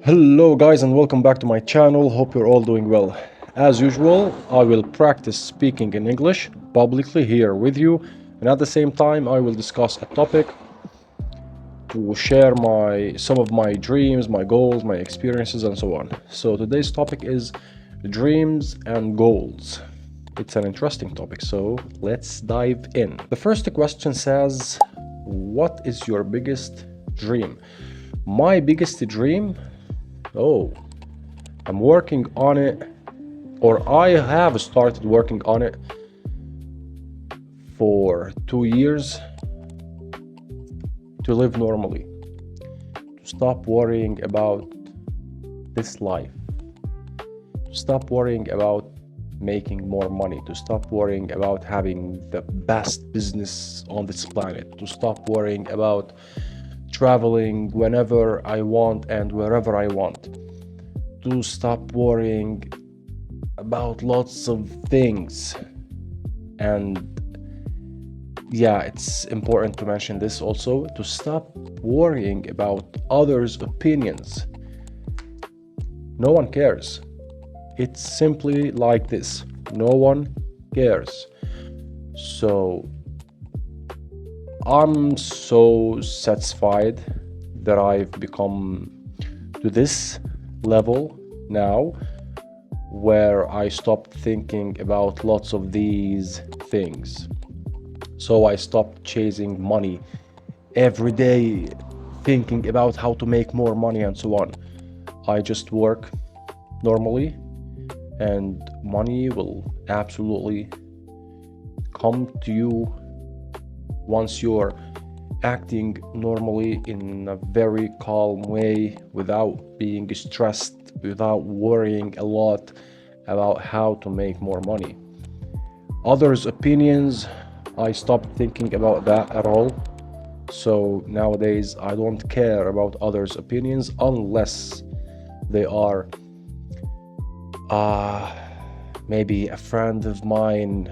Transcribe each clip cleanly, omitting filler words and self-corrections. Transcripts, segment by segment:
Hello guys and welcome back to my channel. Hope you're all doing well. As usual, I will practice speaking in English publicly here with you, and at the same time I will discuss a topic to share some of my dreams, my goals, my experiences and so on. So today's topic is dreams and goals. It's an interesting topic, so let's dive in. The first question says, what is your biggest dream? My biggest dream? Oh, I'm working on it, or I have started working on it for 2 years, to live normally, to stop worrying about this life, to stop worrying about making more money, to stop worrying about having the best business on this planet, to stop worrying about traveling whenever I want and wherever I want, to stop worrying about lots of things. And yeah, it's important to mention this also, to stop worrying about others' opinions. No one cares. It's simply like this. No one cares. So I'm so satisfied that I've become to this level now, where I stopped thinking about lots of these things. So I stopped chasing money every day, thinking about how to make more money and so on. I just work normally, and money will absolutely come to you once you're acting normally in a very calm way, without being stressed, without worrying a lot about how to make more money. Others' opinions, I stopped thinking about that at all. So nowadays I don't care about others' opinions unless they are maybe a friend of mine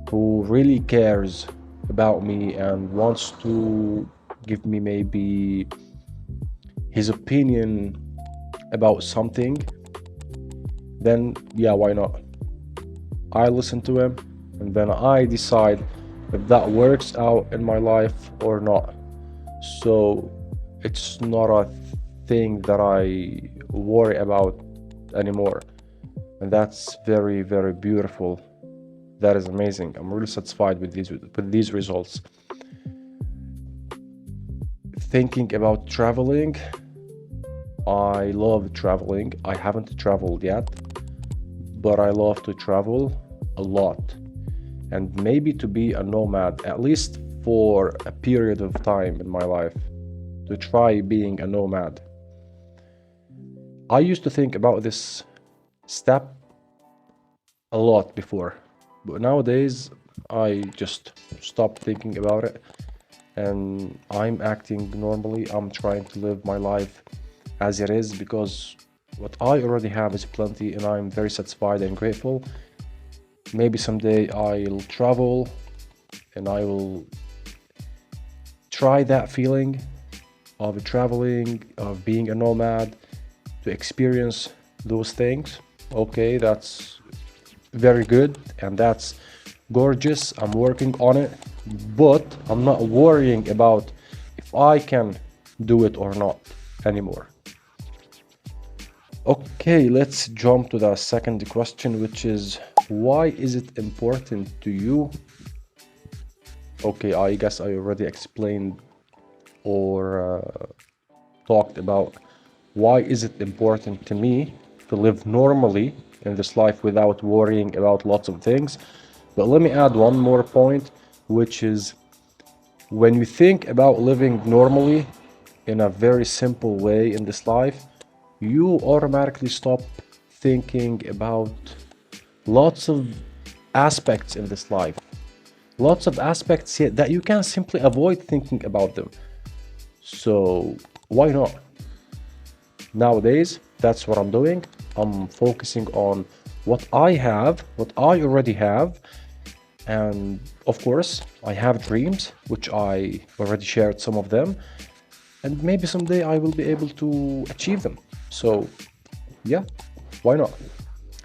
who really cares about me and wants to give me maybe his opinion about something. Then yeah, why not? I listen to him, and then I decide if that works out in my life or not. So it's not a thing that I worry about anymore, and that's very, very beautiful. That is amazing. I'm really satisfied with these results. Thinking about traveling, I love traveling. I haven't traveled yet, but I love to travel a lot, and maybe to be a nomad, at least for a period of time in my life, to try being a nomad. I used to think about this step a lot before, but nowadays I just stopped thinking about it, and I'm acting normally. I'm trying to live my life as it is, because what I already have is plenty, and I'm very satisfied and grateful. Maybe someday I'll travel and I will try that feeling of traveling, of being a nomad, to experience those things. Okay, that's very good and that's gorgeous. I'm working on it, but I'm not worrying about if I can do it or not anymore. Okay, let's jump to the second question, which is, why is it important to you? Okay, I guess I already explained or talked about why is it important to me to live normally in this life without worrying about lots of things. But let me add one more point, which is, when you think about living normally in a very simple way in this life, you automatically stop thinking about lots of aspects in this life. Lots of aspects here that you can simply avoid thinking about them. So why not? Nowadays, that's what I'm doing. I'm focusing on what I have, what I already have. And of course, I have dreams, which I already shared some of them. And maybe someday I will be able to achieve them. So yeah, why not?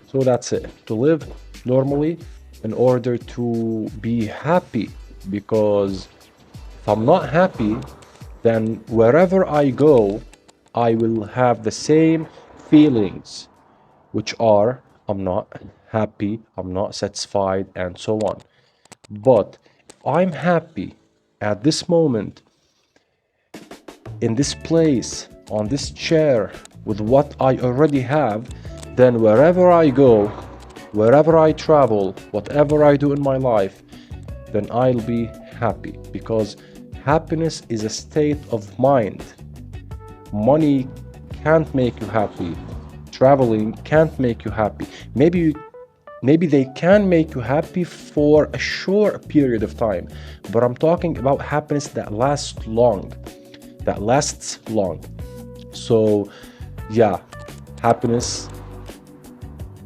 So that's it. To live normally in order to be happy, because if I'm not happy, then wherever I go, I will have the same feelings, which are I'm not happy, I'm not satisfied, and so on. But if I'm happy at this moment, in this place, on this chair, with what I already have, then wherever I go, wherever I travel, whatever I do in my life, then I'll be happy, because happiness is a state of mind. Money can't make you happy. Traveling can't make you happy. Maybe they can make you happy for a short period of time, but I'm talking about happiness that lasts long. That lasts long. So yeah, happiness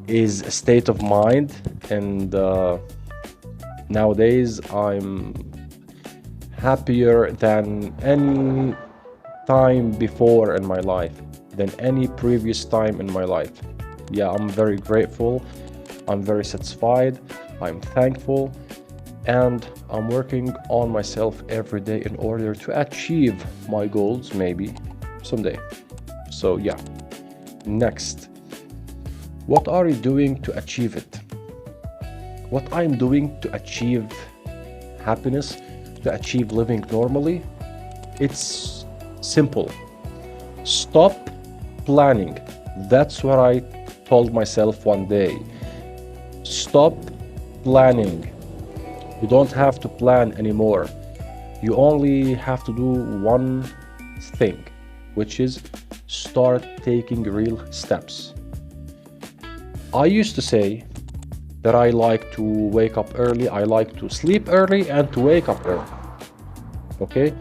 is a state of mind, and nowadays I'm happier than any time before in my life, than any previous time in my life. Yeah, I'm very grateful, I'm very satisfied, I'm thankful, and I'm working on myself every day in order to achieve my goals, maybe someday. So yeah, next, what are you doing to achieve it? What I'm doing to achieve happiness, to achieve living normally, it's simple. Stop planning. That's what I told myself one day. Stop planning. You don't have to plan anymore. You only have to do one thing, which is start taking real steps. I used to say that I like to wake up early, I like to sleep early and to wake up early. Okay?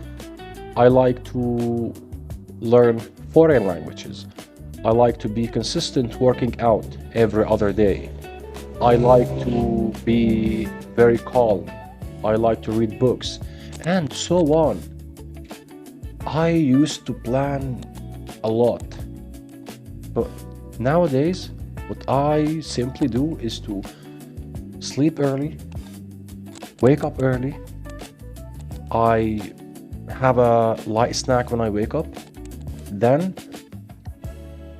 I like to learn foreign languages. I like to be consistent working out every other day. I like to be very calm. I like to read books, and so on. I used to plan a lot, but nowadays what I simply do is to sleep early, wake up early. I have a light snack when I wake up. Then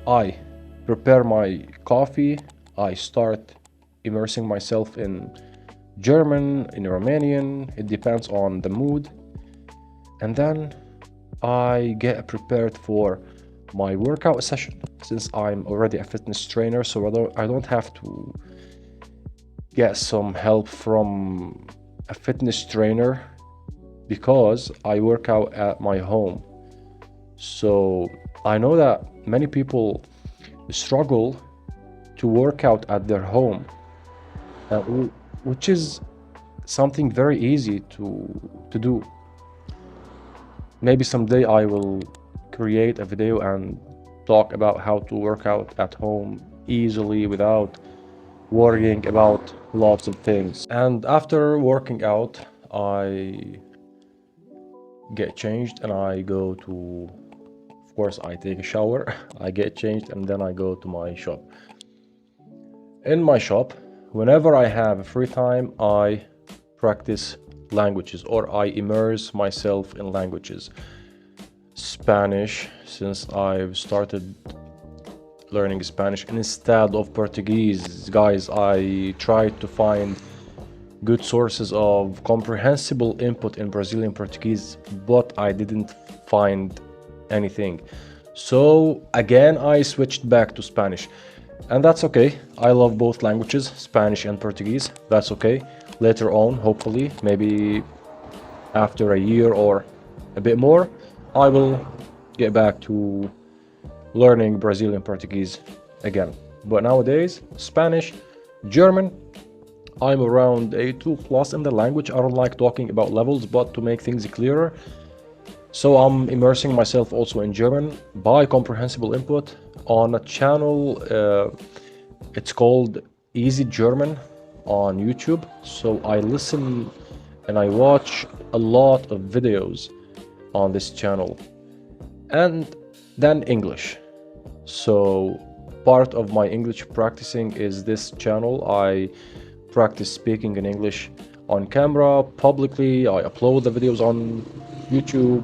I prepare my coffee. I start immersing myself in German, in Romanian. It depends on the mood. And then I get prepared for my workout session, since I'm already a fitness trainer, so I don't have to get some help from a fitness trainer, because I work out at my home. So I know that many people struggle to work out at their home, which is something very easy to do. Maybe someday I will create a video and talk about how to work out at home easily without worrying about lots of things. And after working out, I get changed and I go to, of course, I take a shower, I get changed, and then I go to my shop. In my shop, whenever I have free time, I practice languages, or I immerse myself in languages. Spanish, since I've started learning Spanish instead of Portuguese. Guys, I tried to find good sources of comprehensible input in Brazilian Portuguese, but I didn't find anything. So again, I switched back to Spanish. And that's okay. I love both languages, Spanish and Portuguese. That's okay. Later on, hopefully, maybe after a year or a bit more, I will get back to learning Brazilian Portuguese again. But nowadays, Spanish, German, I'm around A2 plus in the language. I don't like talking about levels, but to make things clearer. So I'm immersing myself also in German by comprehensible input on a channel. It's called Easy German on YouTube. So I listen and I watch a lot of videos on this channel. And then English. So part of my English practicing is this channel. I practice speaking in English on camera publicly. I upload the videos on YouTube,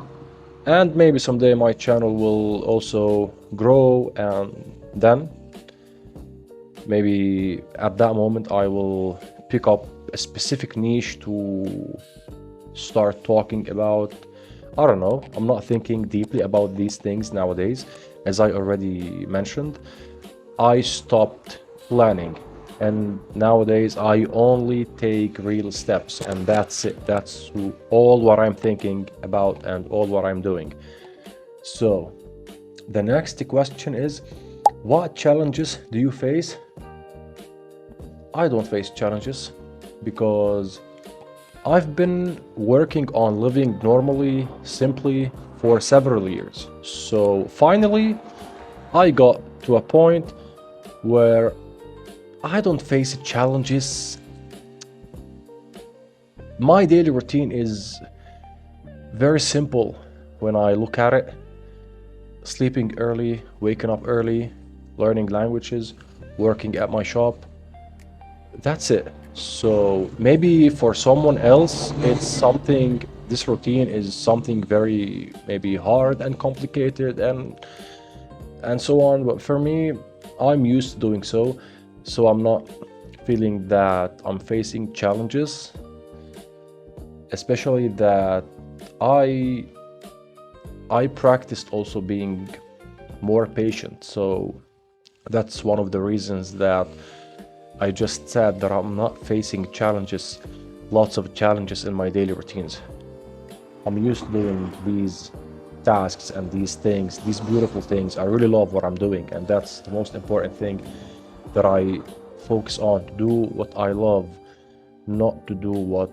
and maybe someday my channel will also grow, and then maybe at that moment I will pick up a specific niche to start talking about. I don't know. I'm not thinking deeply about these things nowadays. As I already mentioned, I stopped planning, and nowadays I only take real steps, and that's it. That's all what I'm thinking about and all what I'm doing. So the next question is, what challenges do you face? I don't face challenges because I've been working on living normally, simply for several years. So finally, I got to a point where I don't face challenges. My daily routine is very simple when I look at it. Sleeping early, waking up early, learning languages, working at my shop. That's it. So maybe for someone else, this routine is something very maybe hard and complicated and so on. But for me, I'm used to doing so. So I'm not feeling that I'm facing challenges, especially that I practiced also being more patient. So that's one of the reasons that I just said that I'm not facing challenges, lots of challenges in my daily routines. I'm used to doing these tasks and these things, these beautiful things. I really love what I'm doing, and that's the most important thing that I focus on, to do what I love, not to do what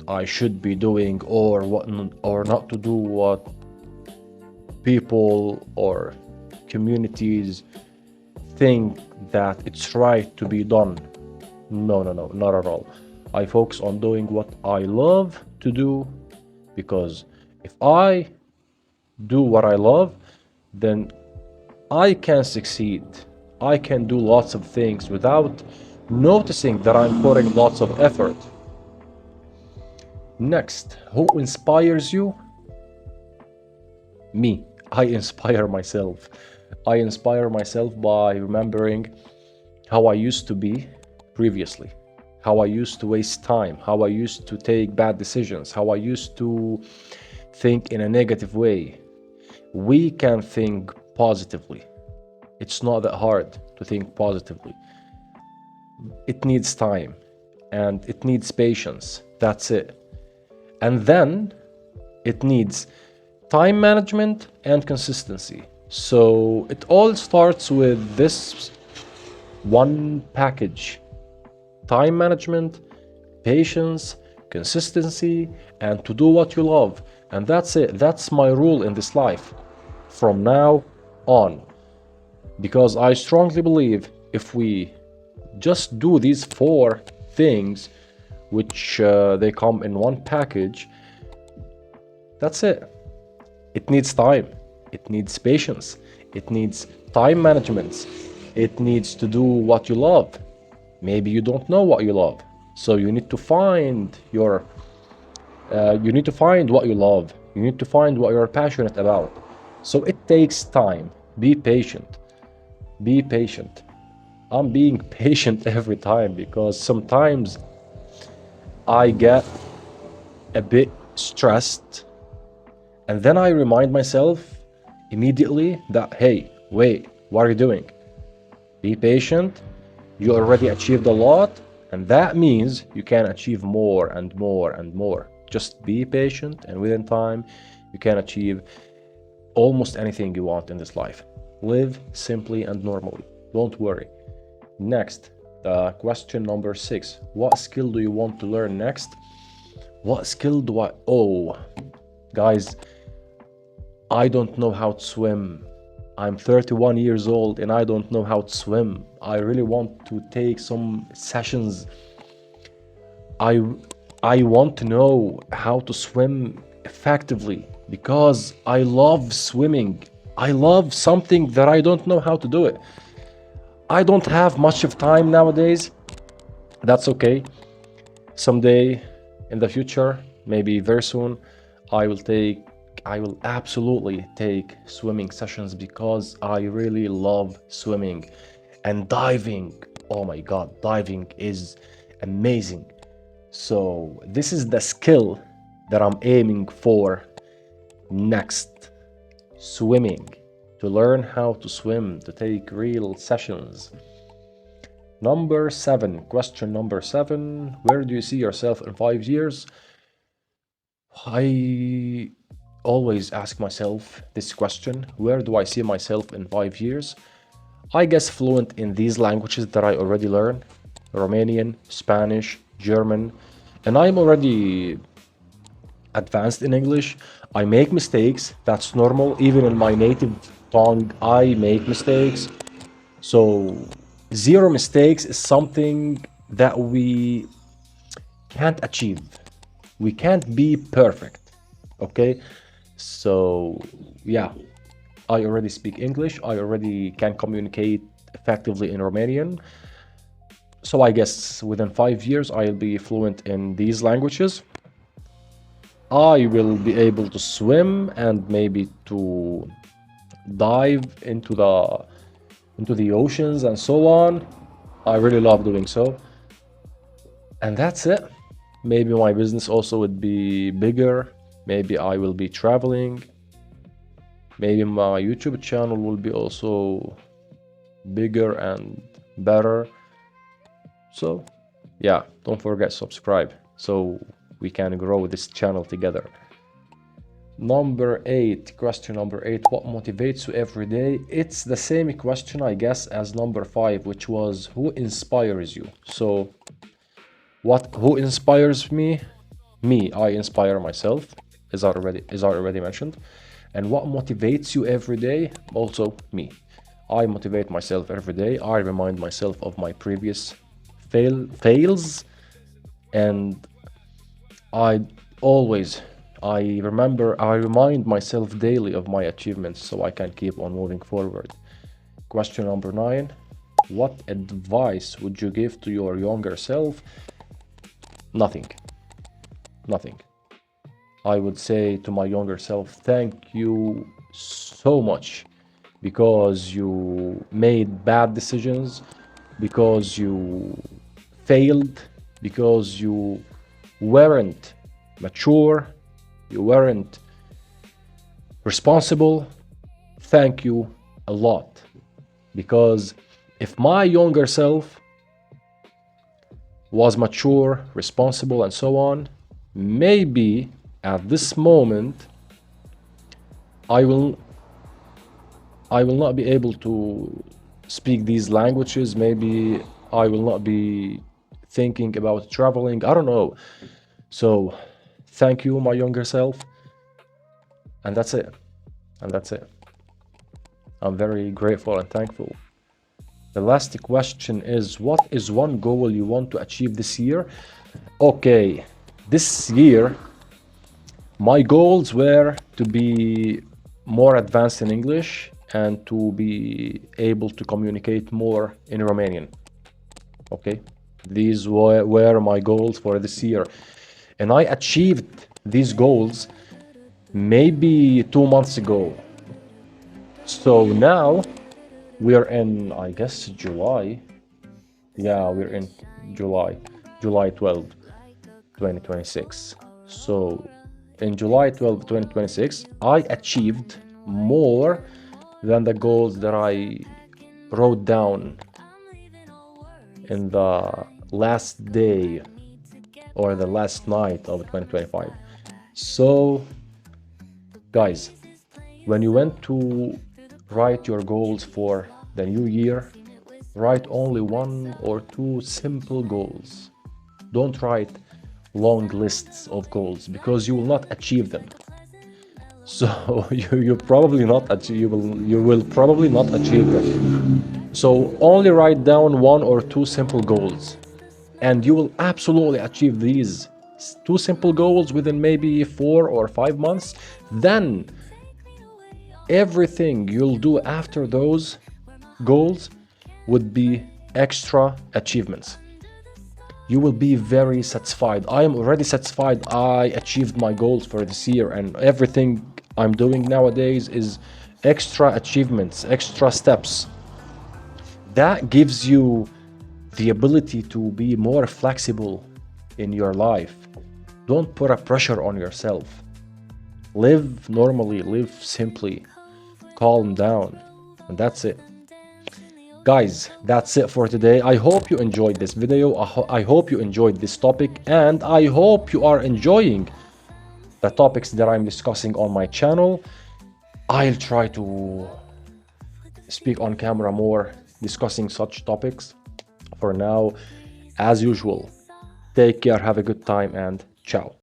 I should be doing, or not to do what people or communities think that it's right to be done. No, not at all. I focus on doing what I love to do, because if I do what I love, then I can succeed. I can do lots of things without noticing that I'm putting lots of effort. Next, who inspires you? Me. I inspire myself. I inspire myself by remembering how I used to be previously, how I used to waste time, how I used to take bad decisions, how I used to think in a negative way. We can think positively. It's not that hard to think positively. It needs time and it needs patience. That's it. And then it needs time management and consistency. So it all starts with this one package: time management, patience, consistency, and to do what you love. And that's it. That's my rule in this life from now on. Because I strongly believe if we just do these 4 things, which they come in one package, that's it. It needs time. It needs patience. It needs time management. It needs to do what you love. Maybe you don't know what you love, so you need to find what you love. You need to find what you're passionate about. So it takes time. Be patient. Be patient. I'm being patient every time, because sometimes I get a bit stressed, and then I remind myself immediately that, hey, wait, what are you doing? Be patient. You already achieved a lot, and that means you can achieve more and more and more. Just be patient, and within time, you can achieve almost anything you want in this life. Live simply and normally. Don't worry. Next, question number 6. What skill do you want to learn next? What skill do I... Oh, guys, I don't know how to swim. I'm 31 years old and I don't know how to swim. I really want to take some sessions. I want to know how to swim effectively, because I love swimming. I love something that I don't know how to do it. I don't have much of time nowadays. That's okay. Someday in the future, maybe very soon, I will absolutely take swimming sessions because I really love swimming and diving. Oh my God, diving is amazing. So this is the skill that I'm aiming for next. Swimming, to learn how to swim, to take real sessions. Number 7, question number 7. Where do you see yourself in 5 years? I always ask myself this question. Where do I see myself in 5 years? I guess fluent in these languages that I already learned: Romanian, Spanish, German, and I'm already advanced in English. I make mistakes, that's normal. Even in my native tongue, I make mistakes. So, zero mistakes is something that we can't achieve. We can't be perfect, okay? So, yeah, I already speak English. I already can communicate effectively in Romanian. So, I guess within 5 years, I'll be fluent in these languages. I will be able to swim and maybe to dive into the oceans and so on. I really love doing so. And that's it. Maybe my business also would be bigger. Maybe I will be traveling. Maybe my YouTube channel will be also bigger and better. So, yeah, don't forget to subscribe so we can grow this channel together. Number 8, question number 8, what motivates you every day? It's the same question, I guess, as number 5, which was who inspires you? So, who inspires me? Me, I inspire myself, as I already mentioned. And what motivates you every day? Also me. I motivate myself every day. I remind myself of my previous fails, and I remind myself daily of my achievements so I can keep on moving forward. Question number 9, what advice would you give to your younger self? Nothing. I would say to my younger self, thank you so much because you made bad decisions, because you failed, because you weren't mature, you weren't responsible. Thank you a lot. Because if my younger self was mature, responsible, and so on, maybe at this moment I will not be able to speak these languages. Maybe I will not be thinking about traveling. I don't know. So, thank you, my younger self. And that's it. I'm very grateful and thankful. The last question is, what is one goal you want to achieve this year? Okay, this year, my goals were to be more advanced in English and to be able to communicate more in Romanian. Okay, these were my goals for this year. And I achieved these goals maybe 2 months ago. So now we're in, I guess, July. Yeah, we're in July 12th, 2026. So in July 12th, 2026, I achieved more than the goals that I wrote down in the last day or the last night of 2025. So, guys, when you went to write your goals for the new year, write only 1 or 2 simple goals. Don't write long lists of goals because you will not achieve them. So you probably not achieve, you will probably not achieve them. So only write down 1 or 2 simple goals, and you will absolutely achieve these 2 simple goals within maybe 4 or 5 months. Then everything you'll do after those goals would be extra achievements. You will be very satisfied. I am already satisfied. I achieved my goals for this year, and everything I'm doing nowadays is extra achievements, extra steps. That gives you the ability to be more flexible in your life. Don't put a pressure on yourself. Live normally, live simply, calm down, and that's it. Guys, that's it for today. I hope you enjoyed this video. I hope you enjoyed this topic, and I hope you are enjoying the topics that I'm discussing on my channel. I'll try to speak on camera more discussing such topics. For now, as usual, take care, have a good time, and ciao.